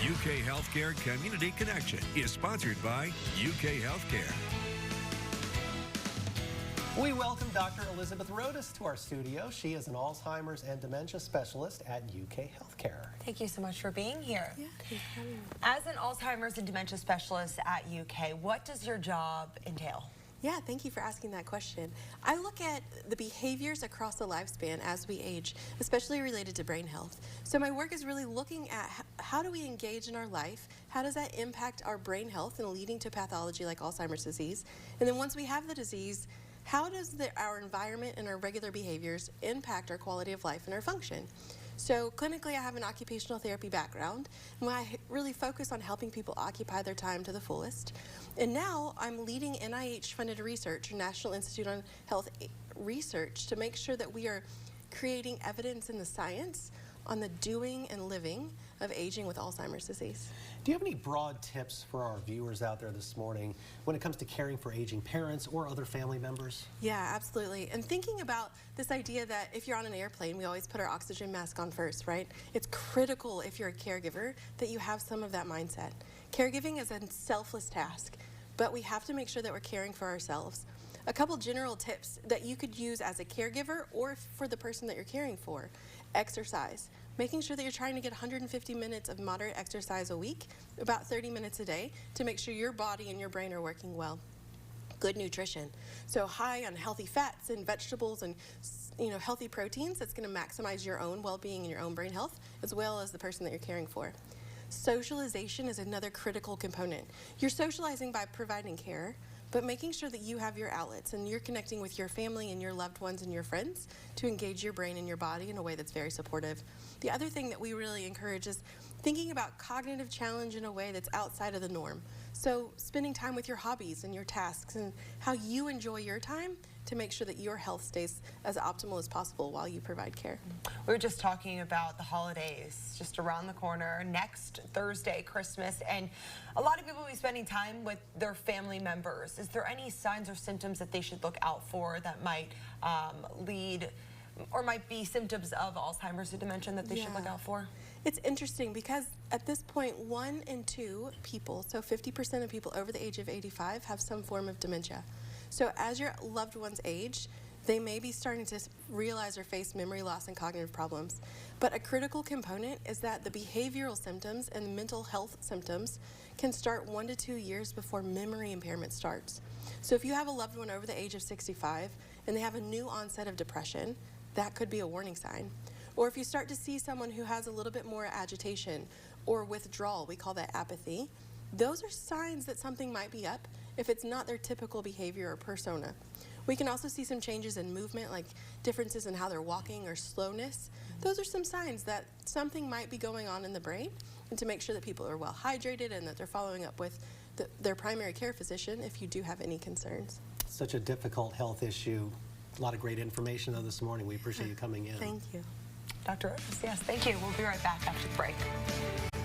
UK HealthCare Community Connection is sponsored by UK HealthCare. We welcome Dr. Elizabeth Rhodus to our studio. She is an Alzheimer's and dementia specialist at UK HealthCare. Thank you so much for being here. Yeah, thanks for having me. As an Alzheimer's and dementia specialist at UK, what does your job entail? Yeah, thank you for asking that question. I look at the behaviors across the lifespan as we age, especially related to brain health. So my work is really looking at how do we engage in our life, how does that impact our brain health and leading to pathology like Alzheimer's disease, and then once we have the disease, how does our environment and our regular behaviors impact our quality of life and our function? So clinically, I have an occupational therapy background, and I really focus on helping people occupy their time to the fullest. And now I'm leading NIH-funded research, or National Institute on Health research, to make sure that we are creating evidence in the science on the doing and living of aging with Alzheimer's disease. Do you have any broad tips for our viewers out there this morning when it comes to caring for aging parents or other family members? Yeah, absolutely. And thinking about this idea that if you're on an airplane, we always put our oxygen mask on first, right? It's critical if you're a caregiver that you have some of that mindset. Caregiving is a selfless task, but we have to make sure that we're caring for ourselves. A couple general tips that you could use as a caregiver or for the person that you're caring for. Exercise. Making sure that you're trying to get 150 minutes of moderate exercise a week, about 30 minutes a day, to make sure your body and your brain are working well. Good nutrition. So high on healthy fats and vegetables and healthy proteins. That's going to maximize your own well-being and your own brain health, as well as the person that you're caring for. Socialization is another critical component. You're socializing by providing care, but making sure that you have your outlets and you're connecting with your family and your loved ones and your friends to engage your brain and your body in a way that's very supportive. The other thing that we really encourage is thinking about cognitive challenge in a way that's outside of the norm. So spending time with your hobbies and your tasks and how you enjoy your time to make sure that your health stays as optimal as possible while you provide care. We were just talking about the holidays just around the corner, next Thursday, Christmas, and a lot of people will be spending time with their family members. Is there any signs or symptoms that they should look out for that might lead or might be symptoms of Alzheimer's or dementia that they should look out for? It's interesting because at this point, 1 in 2 people, so 50% of people over the age of 85 have some form of dementia. So as your loved ones age, they may be starting to realize or face memory loss and cognitive problems. But a critical component is that the behavioral symptoms and the mental health symptoms can start 1 to 2 years before memory impairment starts. So if you have a loved one over the age of 65 and they have a new onset of depression, that could be a warning sign. Or if you start to see someone who has a little bit more agitation or withdrawal, we call that apathy, those are signs that something might be up if it's not their typical behavior or persona. We can also see some changes in movement, like differences in how they're walking or slowness. Those are some signs that something might be going on in the brain, and to make sure that people are well hydrated and that they're following up with their primary care physician if you do have any concerns. Such a difficult health issue. A lot of great information though this morning. We appreciate you coming in. Thank you. Dr. Rhodus, yes, thank you. We'll be right back after the break.